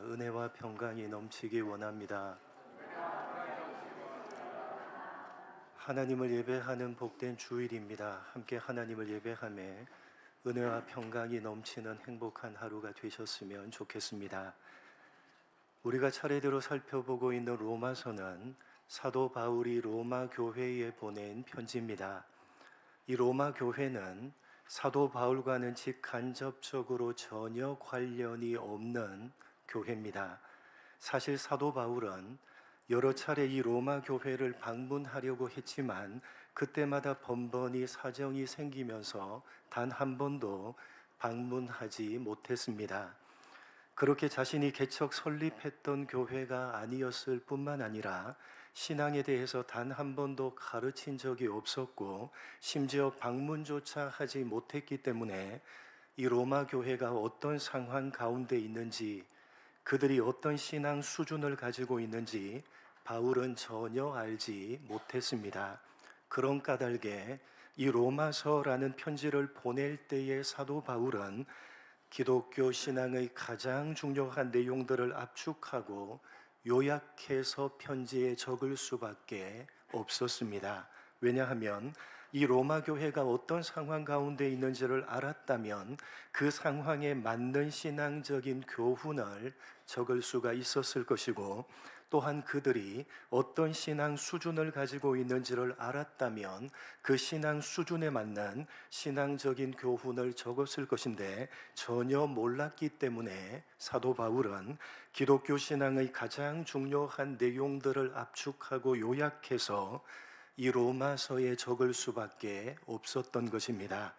은혜와 평강이 넘치기 원합니다. 하나님을 예배하는 복된 주일입니다. 함께 하나님을 예배하며 은혜와 평강이 넘치는 행복한 하루가 되셨으면 좋겠습니다. 우리가 차례대로 살펴보고 있는 로마서는 사도 바울이 로마 교회에 보낸 편지입니다. 이 로마 교회는 사도 바울과는 직간접적으로 전혀 관련이 없는 교회입니다. 사실 사도 바울은 여러 차례 이 로마 교회를 방문하려고 했지만 그때마다 번번이 사정이 생기면서 단 한 번도 방문하지 못했습니다. 그렇게 자신이 개척 설립했던 교회가 아니었을 뿐만 아니라 신앙에 대해서 단 한 번도 가르친 적이 없었고 심지어 방문조차 하지 못했기 때문에 이 로마 교회가 어떤 상황 가운데 있는지, 그들이 어떤 신앙 수준을 가지고 있는지 바울은 전혀 알지 못했습니다. 그런 까닭에 이 로마서라는 편지를 보낼 때의 사도 바울은 기독교 신앙의 가장 중요한 내용들을 압축하고 요약해서 편지에 적을 수밖에 없었습니다. 왜냐하면 이 로마 교회가 어떤 상황 가운데 있는지를 알았다면 그 상황에 맞는 신앙적인 교훈을 적을 수가 있었을 것이고, 또한 그들이 어떤 신앙 수준을 가지고 있는지를 알았다면 그 신앙 수준에 맞는 신앙적인 교훈을 적었을 것인데 전혀 몰랐기 때문에 사도 바울은 기독교 신앙의 가장 중요한 내용들을 압축하고 요약해서 이 로마서에 적을 수밖에 없었던 것입니다.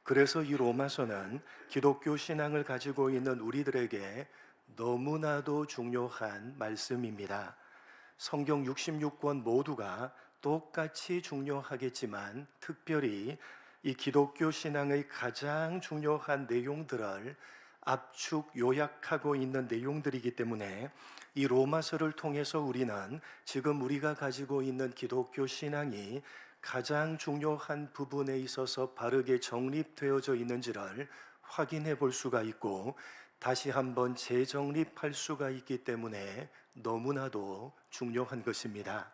그래서 이 로마서는 기독교 신앙을 가지고 있는 우리들에게 너무나도 중요한 말씀입니다. 성경 66권 모두가 똑같이 중요하겠지만 특별히 이 기독교 신앙의 가장 중요한 내용들을 압축 요약하고 있는 내용들이기 때문에 이 로마서를 통해서 우리는 지금 우리가 가지고 있는 기독교 신앙이 가장 중요한 부분에 있어서 바르게 정립되어져 있는지를 확인해 볼 수가 있고 다시 한번 재정립할 수가 있기 때문에 너무나도 중요한 것입니다.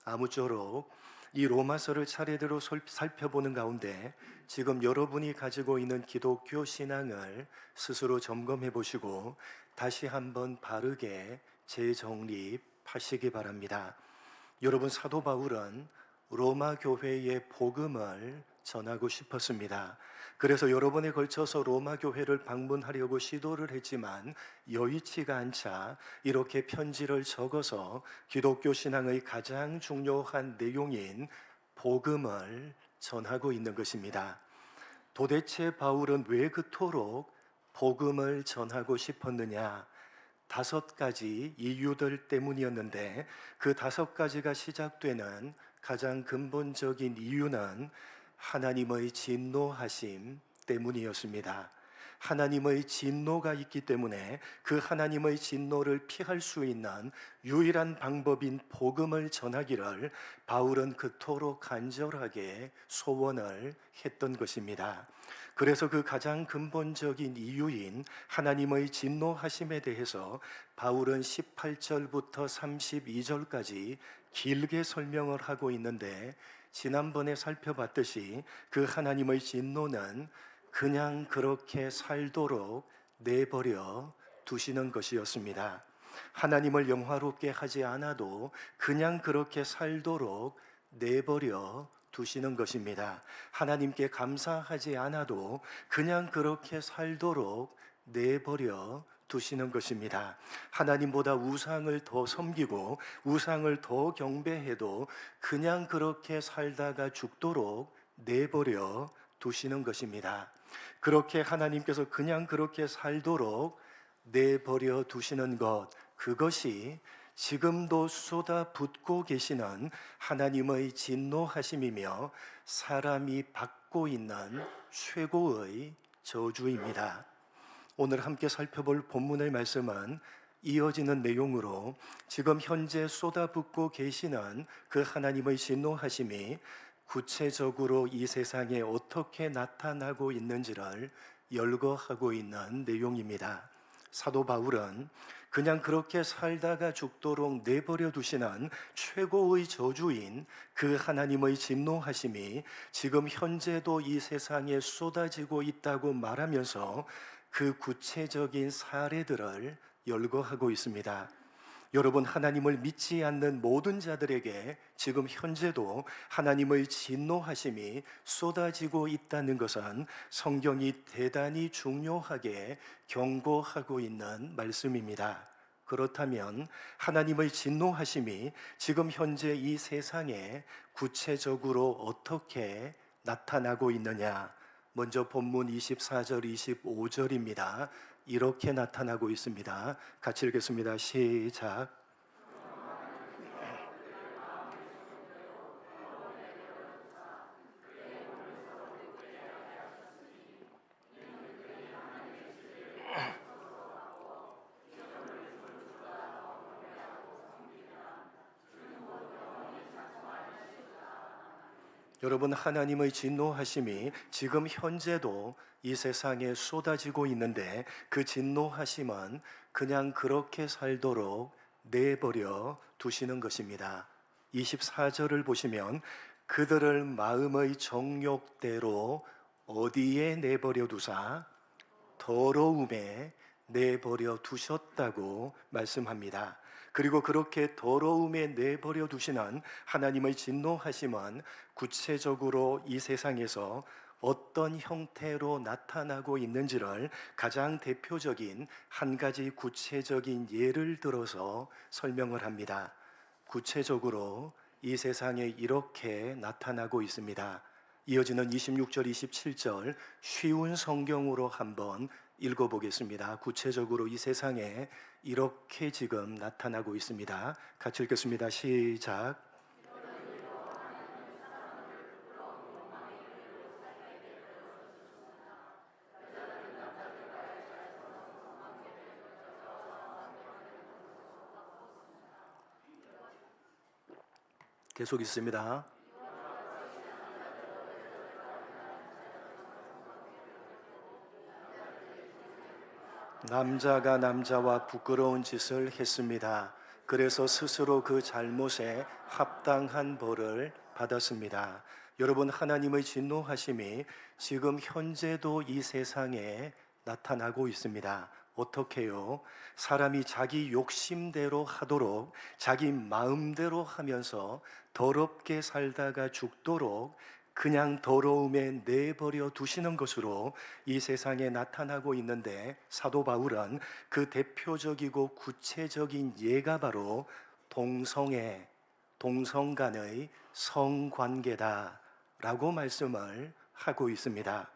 아무쪼록 이 로마서를 차례대로 살펴보는 가운데 지금 여러분이 가지고 있는 기독교 신앙을 스스로 점검해 보시고 다시 한번 바르게 재정립하시기 바랍니다. 여러분, 사도 바울은 로마 교회의 복음을 전하고 싶었습니다. 그래서 여러 번에 걸쳐서 로마 교회를 방문하려고 시도를 했지만 여의치가 않자 이렇게 편지를 적어서 기독교 신앙의 가장 중요한 내용인 복음을 전하고 있는 것입니다. 도대체 바울은 왜 그토록 복음을 전하고 싶었느냐? 5가지 이유들 때문이었는데 그 5가지가 시작되는 가장 근본적인 이유는 하나님의 진노하심 때문이었습니다. 하나님의 진노가 있기 때문에 그 하나님의 진노를 피할 수 있는 유일한 방법인 복음을 전하기를 바울은 그토록 간절하게 소원을 했던 것입니다. 그래서 그 가장 근본적인 이유인 하나님의 진노하심에 대해서 바울은 18절부터 32절까지 길게 설명을 하고 있는데 지난번에 살펴봤듯이 그 하나님의 진노는 그냥 그렇게 살도록 내버려 두시는 것이었습니다. 하나님을 영화롭게 하지 않아도 그냥 그렇게 살도록 내버려 두시는 것입니다. 하나님께 감사하지 않아도 그냥 그렇게 살도록 내버려 두시는 것입니다. 하나님보다 우상을 더 섬기고 우상을 더 경배해도 그냥 그렇게 살다가 죽도록 내버려 두시는 것입니다. 그렇게 하나님께서 그냥 그렇게 살도록 내버려 두시는 것, 그것이 지금도 쏟아붓고 계시는 하나님의 진노하심이며 사람이 받고 있는 최고의 저주입니다. 오늘 함께 살펴볼 본문의 말씀은 이어지는 내용으로 지금 현재 쏟아붓고 계시는 그 하나님의 진노하심이 구체적으로 이 세상에 어떻게 나타나고 있는지를 열거하고 있는 내용입니다. 사도 바울은 그냥 그렇게 살다가 죽도록 내버려 두시는 최고의 저주인 그 하나님의 진노하심이 지금 현재도 이 세상에 쏟아지고 있다고 말하면서 그 구체적인 사례들을 열거하고 있습니다. 여러분, 하나님을 믿지 않는 모든 자들에게 지금 현재도 하나님의 진노하심이 쏟아지고 있다는 것은 성경이 대단히 중요하게 경고하고 있는 말씀입니다. 그렇다면 하나님의 진노하심이 지금 현재 이 세상에 구체적으로 어떻게 나타나고 있느냐? 먼저 본문 24절, 25절입니다. 이렇게 나타나고 있습니다. 같이 읽겠습니다. 시작. 여러분, 하나님의 진노하심이 지금 현재도 이 세상에 쏟아지고 있는데 그 진노하심은 그냥 그렇게 살도록 내버려 두시는 것입니다. 24절을 보시면 그들을 마음의 정욕대로 어디에 내버려 두사 더러움에 내버려 두셨다고 말씀합니다. 그리고 그렇게 더러움에 내버려 두시는 하나님의 진노하심은 구체적으로 이 세상에서 어떤 형태로 나타나고 있는지를 가장 대표적인 한 가지 구체적인 예를 들어서 설명을 합니다. 구체적으로 이 세상에 이렇게 나타나고 있습니다. 이어지는 26절, 27절 쉬운 성경으로 한번 읽어보겠습니다. 구체적으로 이 세상에 이렇게 지금 나타나고 있습니다. 같이 읽겠습니다. 시작. 계속 있습니다. 남자가 남자와 부끄러운 짓을 했습니다. 그래서 스스로 그 잘못에 합당한 벌을 받았습니다. 여러분, 하나님의 진노하심이 지금 현재도 이 세상에 나타나고 있습니다. 어떻게요? 사람이 자기 욕심대로 하도록 자기 마음대로 하면서 더럽게 살다가 죽도록 그냥 더러움에 내버려 두시는 것으로 이 세상에 나타나고 있는데, 사도 바울은 그 대표적이고 구체적인 예가 바로 동성 간의 성관계다라고 말씀을 하고 있습니다.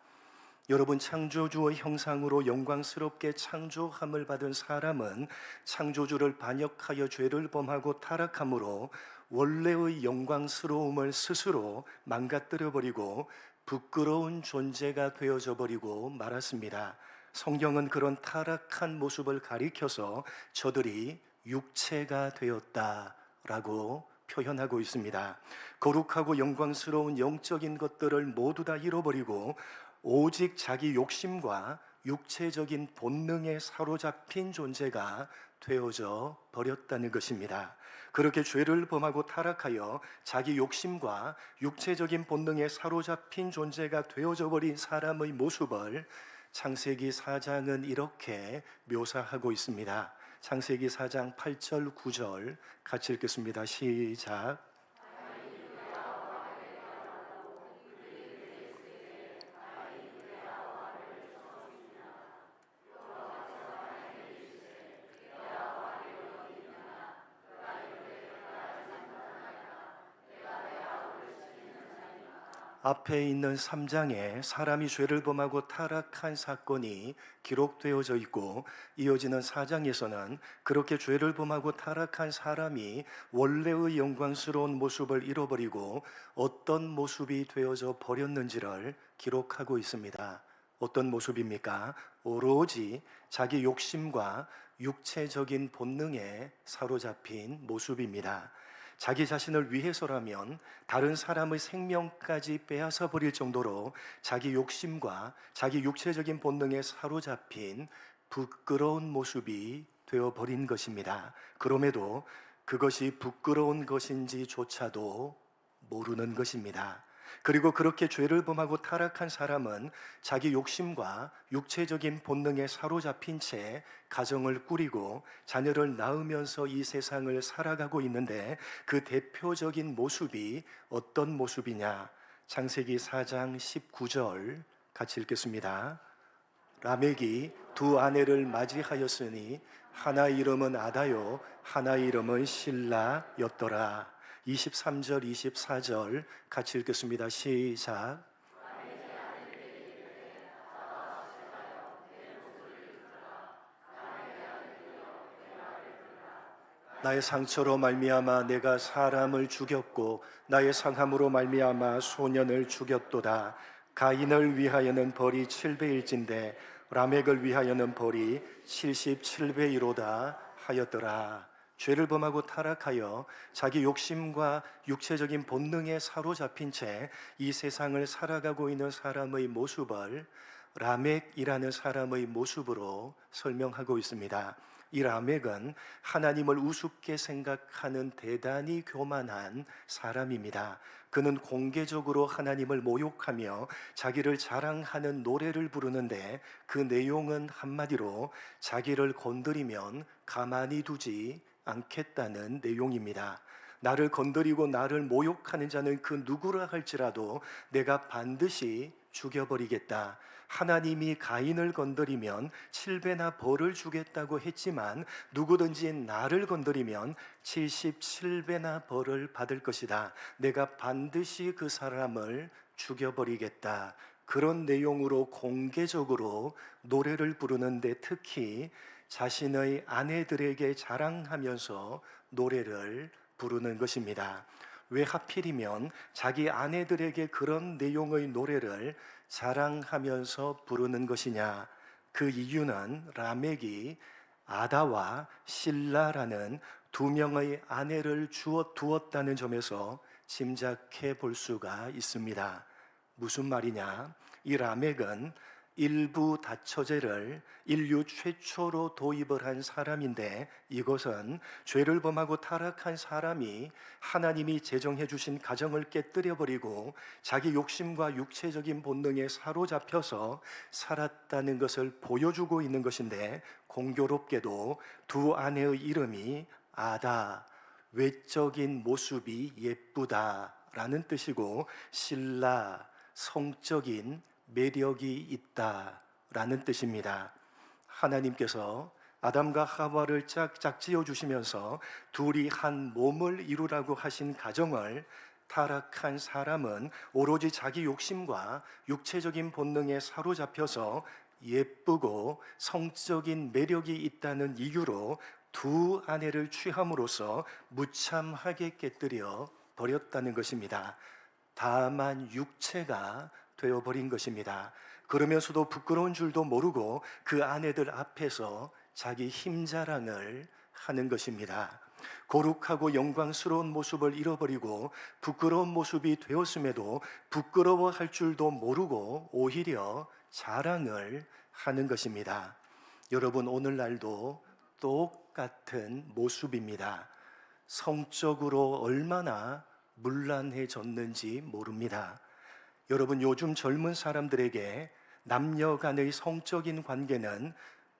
여러분, 창조주의 형상으로 영광스럽게 창조함을 받은 사람은 창조주를 반역하여 죄를 범하고 타락함으로 원래의 영광스러움을 스스로 망가뜨려 버리고 부끄러운 존재가 되어져 버리고 말았습니다. 성경은 그런 타락한 모습을 가리켜서 저들이 육체가 되었다라고 표현하고 있습니다. 거룩하고 영광스러운 영적인 것들을 모두 다 잃어버리고 오직 자기 욕심과 육체적인 본능에 사로잡힌 존재가 되어져 버렸다는 것입니다. 그렇게 죄를 범하고 타락하여 자기 욕심과 육체적인 본능에 사로잡힌 존재가 되어져 버린 사람의 모습을 창세기 4장은 이렇게 묘사하고 있습니다. 창세기 4장 8절 9절 같이 읽겠습니다. 시작. 앞에 있는 3장에 사람이 죄를 범하고 타락한 사건이 기록되어져 있고, 이어지는 4장에서는 그렇게 죄를 범하고 타락한 사람이 원래의 영광스러운 모습을 잃어버리고 어떤 모습이 되어져 버렸는지를 기록하고 있습니다. 어떤 모습입니까? 오로지 자기 욕심과 육체적인 본능에 사로잡힌 모습입니다. 자기 자신을 위해서라면 다른 사람의 생명까지 빼앗아 버릴 정도로 자기 욕심과 자기 육체적인 본능에 사로잡힌 부끄러운 모습이 되어버린 것입니다. 그럼에도 그것이 부끄러운 것인지조차도 모르는 것입니다. 그리고 그렇게 죄를 범하고 타락한 사람은 자기 욕심과 육체적인 본능에 사로잡힌 채 가정을 꾸리고 자녀를 낳으면서 이 세상을 살아가고 있는데, 그 대표적인 모습이 어떤 모습이냐? 창세기 4장 19절 같이 읽겠습니다. 라멕이 두 아내를 맞이하였으니 하나 이름은 아다요 하나 이름은 실라였더라. 23절 24절 같이 읽겠습니다. 시작. 나의 상처로 말미암아 내가 사람을 죽였고 나의 상함으로 말미암아 소년을 죽였도다. 가인을 위하여는 벌이 7배일진데 라멕을 위하여는 벌이 77배이로다 하였더라. 죄를 범하고 타락하여 자기 욕심과 육체적인 본능에 사로잡힌 채 이 세상을 살아가고 있는 사람의 모습을 라멕이라는 사람의 모습으로 설명하고 있습니다. 이 라멕은 하나님을 우습게 생각하는 대단히 교만한 사람입니다. 그는 공개적으로 하나님을 모욕하며 자기를 자랑하는 노래를 부르는데, 그 내용은 한마디로 자기를 건드리면 가만히 두지 않겠다는 내용입니다. 나를 건드리고 나를 모욕하는 자는 그 누구라 할지라도 내가 반드시 죽여버리겠다. 하나님이 가인을 건드리면 7배나 벌을 주겠다고 했지만 누구든지 나를 건드리면 77배나 벌을 받을 것이다. 내가 반드시 그 사람을 죽여버리겠다. 그런 내용으로 공개적으로 노래를 부르는데, 특히 자신의 아내들에게 자랑하면서 노래를 부르는 것입니다. 왜 하필이면 자기 아내들에게 그런 내용의 노래를 자랑하면서 부르는 것이냐? 그 이유는 라멕이 아다와 실라라는 두 명의 아내를 주어 두었다는 점에서 짐작해 볼 수가 있습니다. 무슨 말이냐? 이 라멕은 일부 다처제를 인류 최초로 도입을 한 사람인데, 이것은 죄를 범하고 타락한 사람이 하나님이 제정해 주신 가정을 깨뜨려버리고 자기 욕심과 육체적인 본능에 사로잡혀서 살았다는 것을 보여주고 있는 것인데, 공교롭게도 두 아내의 이름이 아다, 외적인 모습이 예쁘다라는 뜻이고, 실라, 성적인 매력이 있다라는 뜻입니다. 하나님께서 아담과 하와를 짝짝 지어 주시면서 둘이 한 몸을 이루라고 하신 가정을 타락한 사람은 오로지 자기 욕심과 육체적인 본능에 사로잡혀서 예쁘고 성적인 매력이 있다는 이유로 두 아내를 취함으로써 무참하게 깨뜨려 버렸다는 것입니다. 다만 육체가 되어버린 것입니다. 그러면서도 부끄러운 줄도 모르고 그 아내들 앞에서 자기 힘자랑을 하는 것입니다. 거룩하고 영광스러운 모습을 잃어버리고 부끄러운 모습이 되었음에도 부끄러워할 줄도 모르고 오히려 자랑을 하는 것입니다. 여러분, 오늘날도 똑같은 모습입니다. 성적으로 얼마나 문란해졌는지 모릅니다. 여러분, 요즘 젊은 사람들에게 남녀 간의 성적인 관계는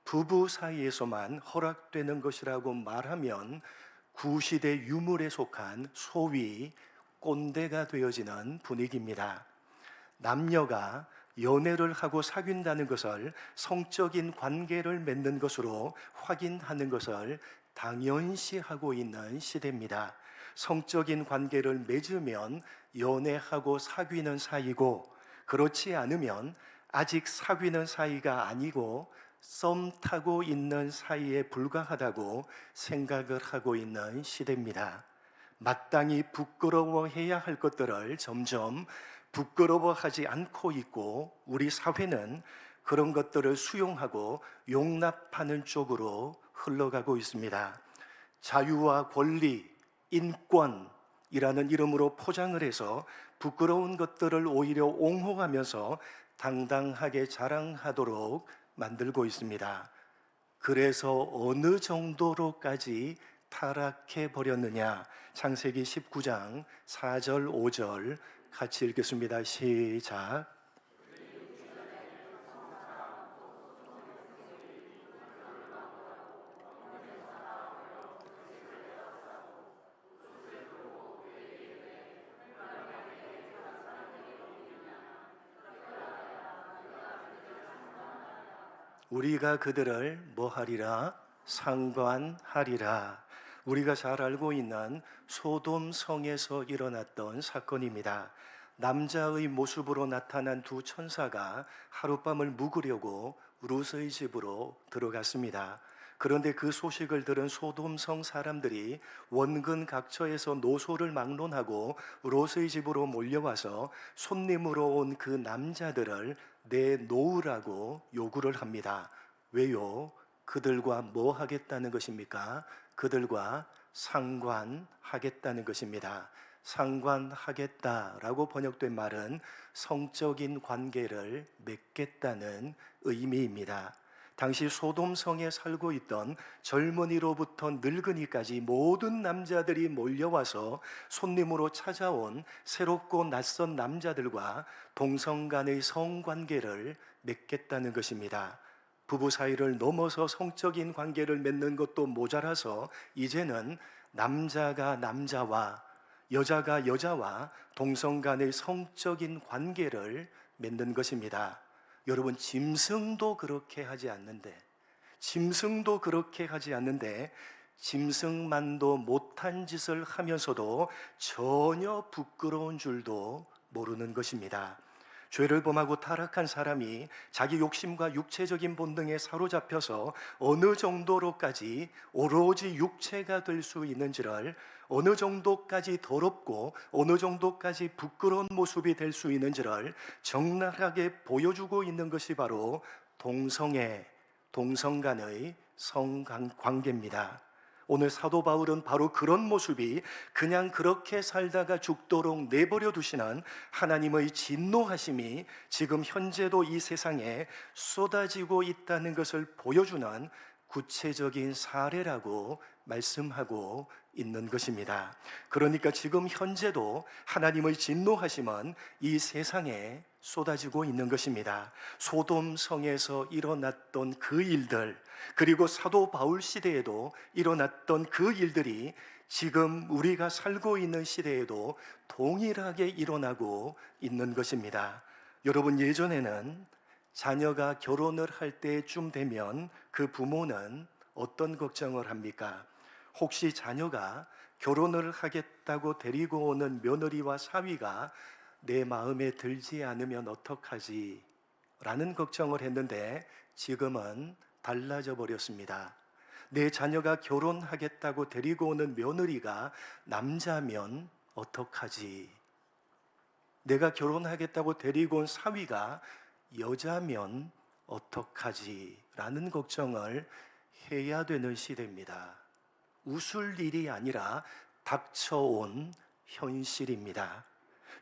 부부 사이에서만 허락되는 것이라고 말하면 구시대 유물에 속한 소위 꼰대가 되어지는 분위기입니다. 남녀가 연애를 하고 사귄다는 것을 성적인 관계를 맺는 것으로 확인하는 것을 당연시하고 있는 시대입니다. 성적인 관계를 맺으면 연애하고 사귀는 사이고, 그렇지 않으면 아직 사귀는 사이가 아니고 썸 타고 있는 사이에 불과하다고 생각을 하고 있는 시대입니다. 마땅히 부끄러워해야 할 것들을 점점 부끄러워하지 않고 있고, 우리 사회는 그런 것들을 수용하고 용납하는 쪽으로 흘러가고 있습니다. 자유와 권리, 인권이라는 이름으로 포장을 해서 부끄러운 것들을 오히려 옹호하면서 당당하게 자랑하도록 만들고 있습니다. 그래서 어느 정도로까지 타락해 버렸느냐. 창세기 19장 4절 5절 같이 읽겠습니다. 시작. 우리가 그들을 뭐하리라? 상관하리라. 우리가 잘 알고 있는 소돔 성에서 일어났던 사건입니다. 남자의 모습으로 나타난 두 천사가 하룻밤을 묵으려고 롯의 집으로 들어갔습니다. 그런데 그 소식을 들은 소돔성 사람들이 원근 각처에서 노소를 막론하고 롯의 집으로 몰려와서 손님으로 온 그 남자들을 내놓으라고 요구를 합니다. 왜요? 그들과 뭐 하겠다는 것입니까? 그들과 상관하겠다는 것입니다. 상관하겠다라고 번역된 말은 성적인 관계를 맺겠다는 의미입니다. 당시 소돔성에 살고 있던 젊은이로부터 늙은이까지 모든 남자들이 몰려와서 손님으로 찾아온 새롭고 낯선 남자들과 동성 간의 성관계를 맺겠다는 것입니다. 부부 사이를 넘어서 성적인 관계를 맺는 것도 모자라서 이제는 남자가 남자와 여자가 여자와 동성 간의 성적인 관계를 맺는 것입니다. 여러분, 짐승도 그렇게 하지 않는데, 짐승만도 못한 짓을 하면서도 전혀 부끄러운 줄도 모르는 것입니다. 죄를 범하고 타락한 사람이 자기 욕심과 육체적인 본능에 사로잡혀서 어느 정도로까지 오로지 육체가 될 수 있는지를, 어느 정도까지 더럽고 어느 정도까지 부끄러운 모습이 될 수 있는지를 적나라하게 보여주고 있는 것이 바로 동성 간의 성관계입니다. 오늘 사도 바울은 바로 그런 모습이 그냥 그렇게 살다가 죽도록 내버려 두시는 하나님의 진노하심이 지금 현재도 이 세상에 쏟아지고 있다는 것을 보여주는 구체적인 사례라고 말씀하고 있는 것입니다. 그러니까 지금 현재도 하나님의 진노하심은 이 세상에 쏟아지고 있는 것입니다. 소돔 성에서 일어났던 그 일들, 그리고 사도 바울 시대에도 일어났던 그 일들이 지금 우리가 살고 있는 시대에도 동일하게 일어나고 있는 것입니다. 여러분, 예전에는 자녀가 결혼을 할 때쯤 되면 그 부모는 어떤 걱정을 합니까? 혹시 자녀가 결혼을 하겠다고 데리고 오는 며느리와 사위가 내 마음에 들지 않으면 어떡하지? 라는 걱정을 했는데 지금은 달라져 버렸습니다. 내 자녀가 결혼하겠다고 데리고 오는 며느리가 남자면 어떡하지? 내가 결혼하겠다고 데리고 온 사위가 여자면 어떡하지? 라는 걱정을 해야 되는 시대입니다. 웃을 일이 아니라 닥쳐온 현실입니다.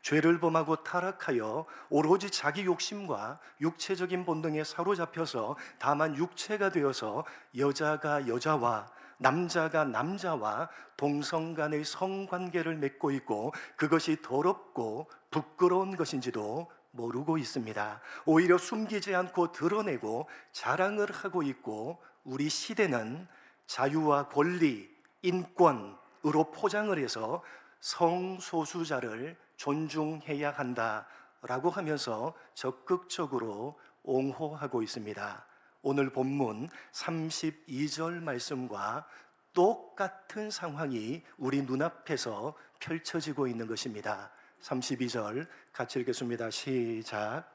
죄를 범하고 타락하여 오로지 자기 욕심과 육체적인 본능에 사로잡혀서 다만 육체가 되어서 여자가 여자와 남자가 남자와 동성 간의 성관계를 맺고 있고, 그것이 더럽고 부끄러운 것인지도 모르고 있습니다. 오히려 숨기지 않고 드러내고 자랑을 하고 있고, 우리 시대는 자유와 권리, 인권으로 포장을 해서 성소수자를 존중해야 한다라고 하면서 적극적으로 옹호하고 있습니다. 오늘 본문 32절 말씀과 똑같은 상황이 우리 눈앞에서 펼쳐지고 있는 것입니다. 32절 같이 읽겠습니다. 시작.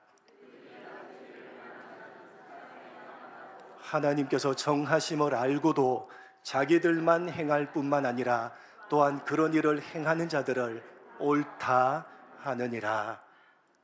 하나님께서 정하심을 알고도 자기들만 행할 뿐만 아니라 또한 그런 일을 행하는 자들을 옳다 하느니라.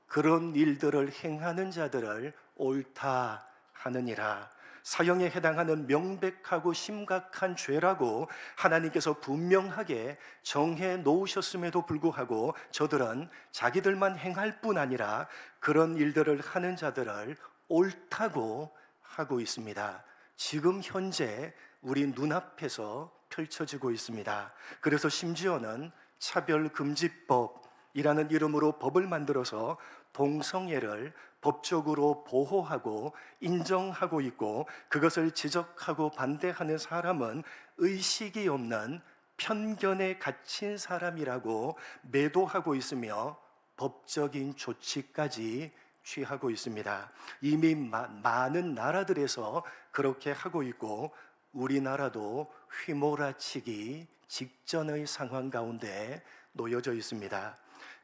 그런 일들을 행하는 자들을 옳다 하느니라. 사형에 해당하는 명백하고 심각한 죄라고 하나님께서 분명하게 정해 놓으셨음에도 불구하고 저들은 자기들만 행할 뿐 아니라 그런 일들을 하는 자들을 옳다고 하고 있습니다. 지금 현재 우리 눈앞에서 펼쳐지고 있습니다. 그래서 심지어는 차별금지법이라는 이름으로 법을 만들어서 동성애를 법적으로 보호하고 인정하고 있고, 그것을 지적하고 반대하는 사람은 의식이 없는 편견에 갇힌 사람이라고 매도하고 있으며 법적인 조치까지 취하고 있습니다. 이미 많은 나라들에서 그렇게 하고 있고, 우리나라도 휘몰아치기 직전의 상황 가운데 놓여져 있습니다.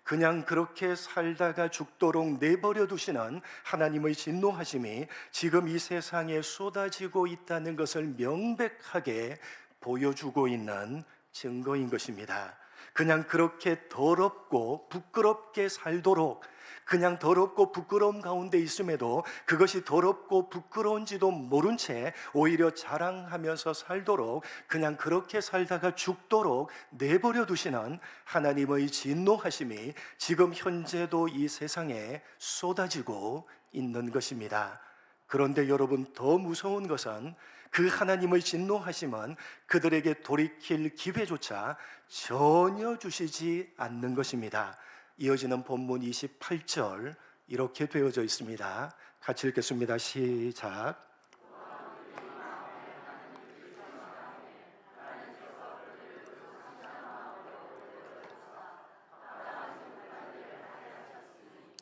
그냥 그렇게 살다가 죽도록 내버려 두시는 하나님의 진노하심이 지금 이 세상에 쏟아지고 있다는 것을 명백하게 보여주고 있는 증거인 것입니다. 그냥 그렇게 더럽고 부끄럽게 살도록, 그냥 더럽고 부끄러움 가운데 있음에도 그것이 더럽고 부끄러운지도 모른 채 오히려 자랑하면서 살도록, 그냥 그렇게 살다가 죽도록 내버려 두시는 하나님의 진노하심이 지금 현재도 이 세상에 쏟아지고 있는 것입니다. 그런데 여러분, 더 무서운 것은 그 하나님의 진노하심은 그들에게 돌이킬 기회조차 전혀 주시지 않는 것입니다. 이어지는 본문 28절 이렇게 되어져 있습니다. 같이 읽겠습니다. 시작.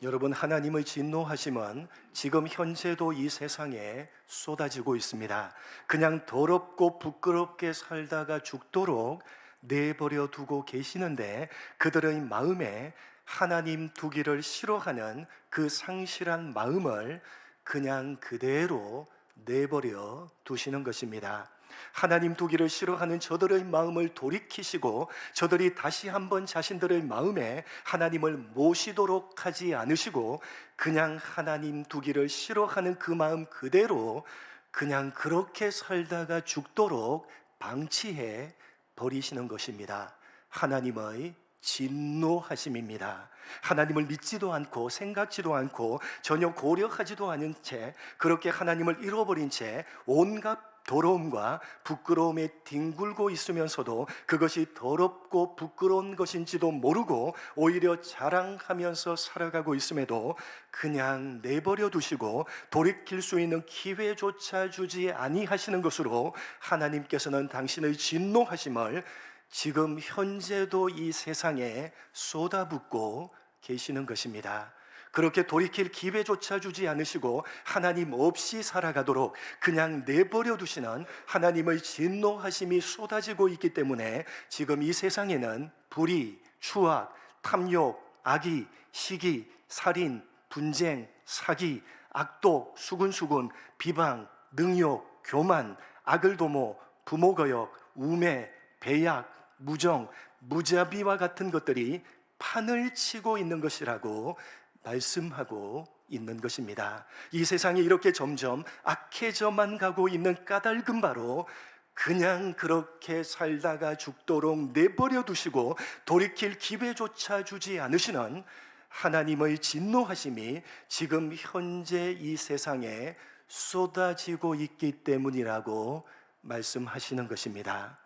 여러분, 하나님의 진노하심은 지금 현재도 이 세상에 쏟아지고 있습니다. 그냥 더럽고 부끄럽게 살다가 죽도록 내버려 두고 계시는데, 그들의 마음에 하나님 두기를 싫어하는 그 상실한 마음을 그냥 그대로 내버려 두시는 것입니다. 하나님 두기를 싫어하는 저들의 마음을 돌이키시고, 저들이 다시 한번 자신들의 마음에 하나님을 모시도록 하지 않으시고, 그냥 하나님 두기를 싫어하는 그 마음 그대로 그냥 그렇게 살다가 죽도록 방치해 버리시는 것입니다. 하나님의 진노하심입니다. 하나님을 믿지도 않고 생각지도 않고 전혀 고려하지도 않은 채, 그렇게 하나님을 잃어버린 채 온갖 더러움과 부끄러움에 뒹굴고 있으면서도 그것이 더럽고 부끄러운 것인지도 모르고 오히려 자랑하면서 살아가고 있음에도 그냥 내버려 두시고 돌이킬 수 있는 기회조차 주지 아니하시는 것으로 하나님께서는 당신의 진노하심을 지금 현재도 이 세상에 쏟아붓고 계시는 것입니다. 그렇게 돌이킬 기회조차 주지 않으시고 하나님 없이 살아가도록 그냥 내버려 두시는 하나님의 진노하심이 쏟아지고 있기 때문에 지금 이 세상에는 불의, 추악, 탐욕, 악의, 시기, 살인, 분쟁, 사기, 악독, 수군수군, 비방, 능욕, 교만, 악을 도모, 부모거역, 우매, 배약, 무정, 무자비와 같은 것들이 판을 치고 있는 것이라고 말씀하고 있는 것입니다. 이 세상이 이렇게 점점 악해져만 가고 있는 까닭은 바로 그냥 그렇게 살다가 죽도록 내버려 두시고 돌이킬 기회조차 주지 않으시는 하나님의 진노하심이 지금 현재 이 세상에 쏟아지고 있기 때문이라고 말씀하시는 것입니다.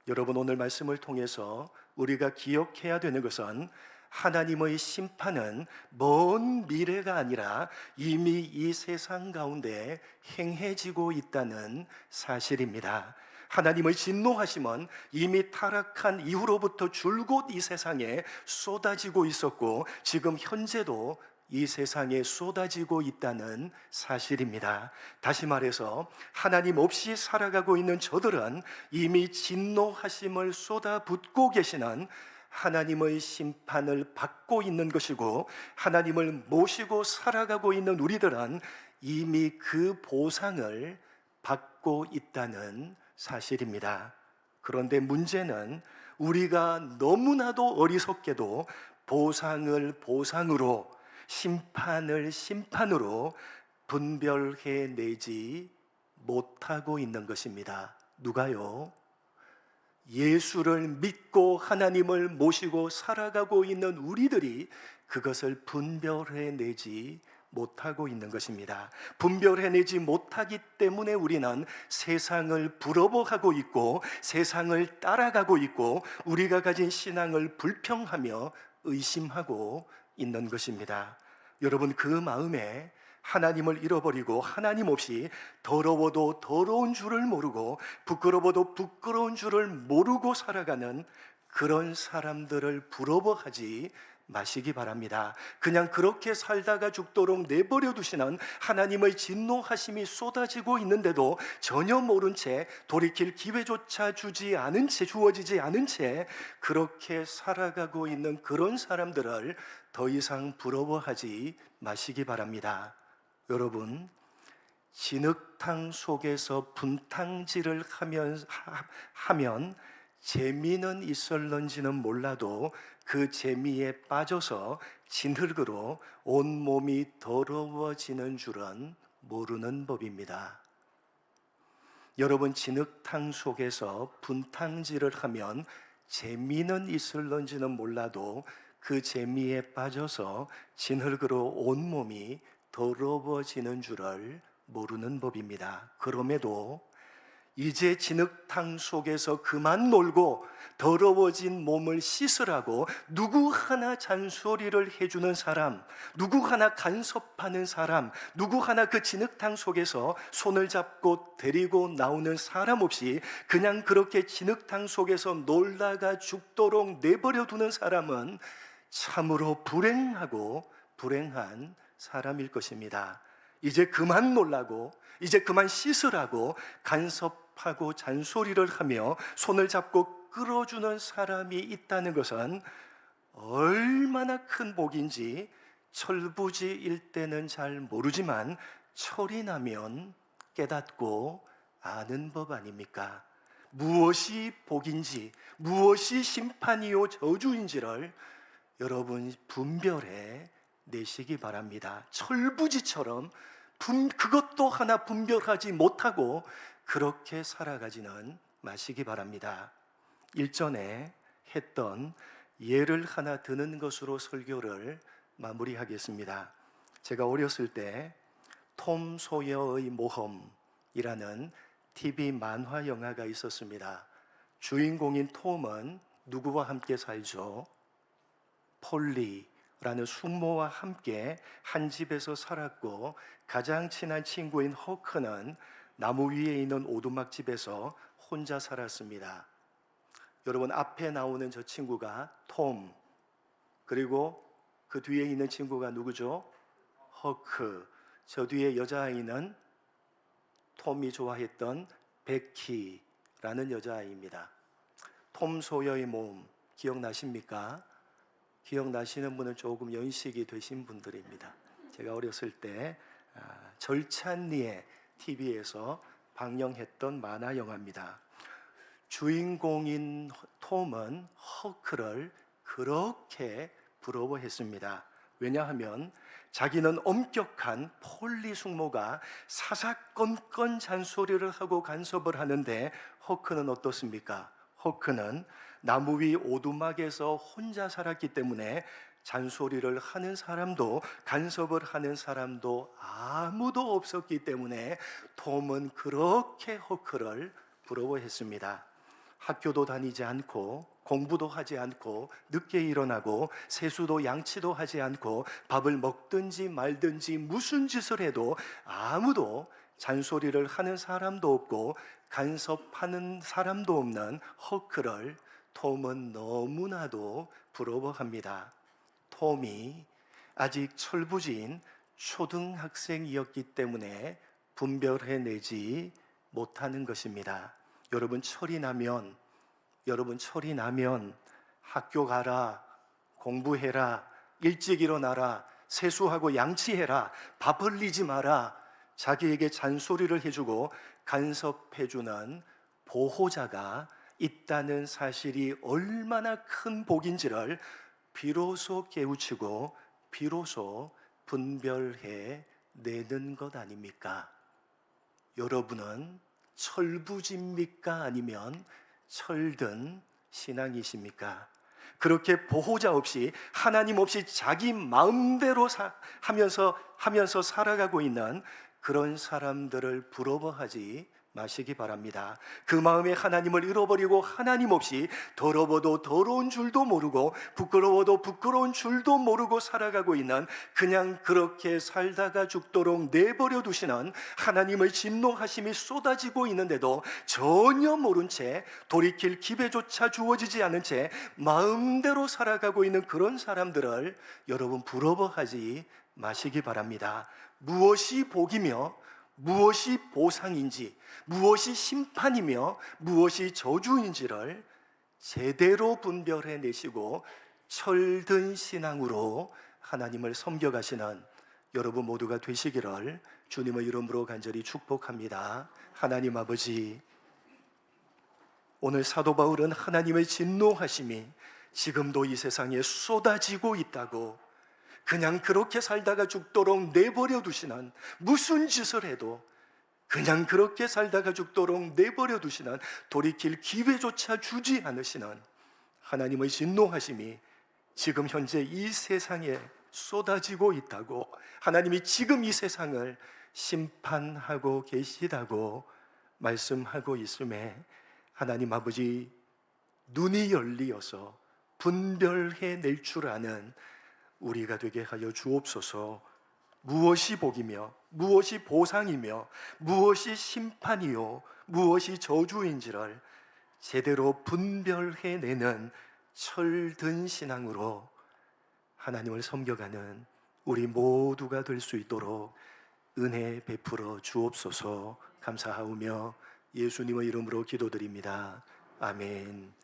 여러분, 오늘 말씀을 통해서 우리가 기억해야 되는 것은 하나님의 심판은 먼 미래가 아니라 이미 이 세상 가운데 행해지고 있다는 사실입니다. 하나님의 진노하심은 이미 타락한 이후로부터 줄곧 이 세상에 쏟아지고 있었고 지금 현재도 이 세상에 쏟아지고 있다는 사실입니다. 다시 말해서 하나님 없이 살아가고 있는 저들은 이미 진노하심을 쏟아붓고 계시는 하나님의 심판을 받고 있는 것이고, 하나님을 모시고 살아가고 있는 우리들은 이미 그 보상을 받고 있다는 사실입니다. 그런데 문제는 우리가 너무나도 어리석게도 보상을 보상으로, 심판을 심판으로 분별해 내지 못하고 있는 것입니다. 누가요? 예수를 믿고 하나님을 모시고 살아가고 있는 우리들이 그것을 분별해 내지 못하고 있는 것입니다. 분별해내지 못하기 때문에 우리는 세상을 부러워하고 있고 세상을 따라가고 있고 우리가 가진 신앙을 불평하며 의심하고 있는 것입니다. 여러분, 그 마음에 하나님을 잃어버리고 하나님 없이 더러워도 더러운 줄을 모르고 부끄러워도 부끄러운 줄을 모르고 살아가는 그런 사람들을 부러워하지 마시기 바랍니다. 그냥 그렇게 살다가 죽도록 내버려 두시는 하나님의 진노하심이 쏟아지고 있는데도 전혀 모른 채 돌이킬 기회조차 주어지지 않은 채 그렇게 살아가고 있는 그런 사람들을 더 이상 부러워하지 마시기 바랍니다. 여러분, 진흙탕 속에서 분탕질을 하면 재미는 있을런지는 몰라도 그 재미에 빠져서 진흙으로 온몸이 더러워지는 줄은 모르는 법입니다. 여러분, 진흙탕 속에서 분탕질을 하면 재미는 있을런지는 몰라도 그 재미에 빠져서 진흙으로 온몸이 더러워지는 줄을 모르는 법입니다. 그럼에도 이제 진흙탕 속에서 그만 놀고 더러워진 몸을 씻으라고 누구 하나 잔소리를 해주는 사람, 누구 하나 간섭하는 사람, 누구 하나 그 진흙탕 속에서 손을 잡고 데리고 나오는 사람 없이 그냥 그렇게 진흙탕 속에서 놀다가 죽도록 내버려 두는 사람은 참으로 불행하고 불행한 사람일 것입니다. 이제 그만 놀라고 이제 그만 씻으라고 간섭하고 잔소리를 하며 손을 잡고 끌어주는 사람이 있다는 것은 얼마나 큰 복인지 철부지일 때는 잘 모르지만 철이 나면 깨닫고 아는 법 아닙니까? 무엇이 복인지, 무엇이 심판이요 저주인지를 여러분 분별해 내시기 바랍니다. 철부지처럼 그것도 하나 분별하지 못하고 그렇게 살아가지는 마시기 바랍니다. 일전에 했던 예를 하나 드는 것으로 설교를 마무리하겠습니다. 제가 어렸을 때 톰 소여의 모험이라는 TV 만화 영화가 있었습니다. 주인공인 톰은 누구와 함께 살죠? 폴리라는 숙모와 함께 한 집에서 살았고 가장 친한 친구인 허크는 나무 위에 있는 오두막집에서 혼자 살았습니다. 여러분, 앞에 나오는 저 친구가 톰, 그리고 그 뒤에 있는 친구가 누구죠? 허크. 저 뒤에 여자아이는 톰이 좋아했던 베키라는 여자아이입니다. 톰 소여의 몸 기억나십니까? 기억나시는 분은 조금 연식이 되신 분들입니다. 제가 어렸을 때 절찬리에 TV에서 방영했던 만화 영화입니다. 주인공인 톰은 허크를 그렇게 부러워했습니다. 왜냐하면 자기는 엄격한 폴리 숙모가 사사건건 잔소리를 하고 간섭을 하는데 허크는 어떻습니까? 허크는 나무 위 오두막에서 혼자 살았기 때문에 잔소리를 하는 사람도 간섭을 하는 사람도 아무도 없었기 때문에 톰은 그렇게 허크를 부러워했습니다. 학교도 다니지 않고 공부도 하지 않고 늦게 일어나고 세수도 양치도 하지 않고 밥을 먹든지 말든지 무슨 짓을 해도 아무도 잔소리를 하는 사람도 없고 간섭하는 사람도 없는 허크를 톰은 너무나도 부러워합니다. 톰이 아직 철부지인 초등학생이었기 때문에 분별해내지 못하는 것입니다. 여러분, 철이 나면 학교 가라, 공부해라, 일찍 일어나라, 세수하고 양치해라, 밥 흘리지 마라, 자기에게 잔소리를 해주고 간섭해주는 보호자가 있다는 사실이 얼마나 큰 복인지를 비로소 깨우치고 비로소 분별해 내는 것 아닙니까? 여러분은 철부지입니까? 아니면 철든 신앙이십니까? 그렇게 보호자 없이 하나님 없이 자기 마음대로 하면서 살아가고 있는 그런 사람들을 부러워하지 마시기 바랍니다. 그 마음에 하나님을 잃어버리고 하나님 없이 더러워도 더러운 줄도 모르고 부끄러워도 부끄러운 줄도 모르고 살아가고 있는, 그냥 그렇게 살다가 죽도록 내버려 두시는 하나님의 진노하심이 쏟아지고 있는데도 전혀 모른 채, 돌이킬 기회조차 주어지지 않은 채 마음대로 살아가고 있는 그런 사람들을 여러분 부러워하지 마시기 바랍니다. 무엇이 복이며 무엇이 보상인지, 무엇이 심판이며 무엇이 저주인지를 제대로 분별해 내시고 철든 신앙으로 하나님을 섬겨가시는 여러분 모두가 되시기를 주님의 이름으로 간절히 축복합니다. 하나님 아버지, 오늘 사도 바울은 하나님의 진노하심이 지금도 이 세상에 쏟아지고 있다고, 그냥 그렇게 살다가 죽도록 내버려 두시는, 무슨 짓을 해도 그냥 그렇게 살다가 죽도록 내버려 두시는, 돌이킬 기회조차 주지 않으시는 하나님의 진노하심이 지금 현재 이 세상에 쏟아지고 있다고, 하나님이 지금 이 세상을 심판하고 계시다고 말씀하고 있음에, 하나님 아버지 눈이 열리어서 분별해 낼 줄 아는 우리가 되게 하여 주옵소서. 무엇이 복이며 무엇이 보상이며 무엇이 심판이요 무엇이 저주인지를 제대로 분별해 내는 철든 신앙으로 하나님을 섬겨가는 우리 모두가 될 수 있도록 은혜 베풀어 주옵소서. 감사하오며 예수님의 이름으로 기도드립니다. 아멘.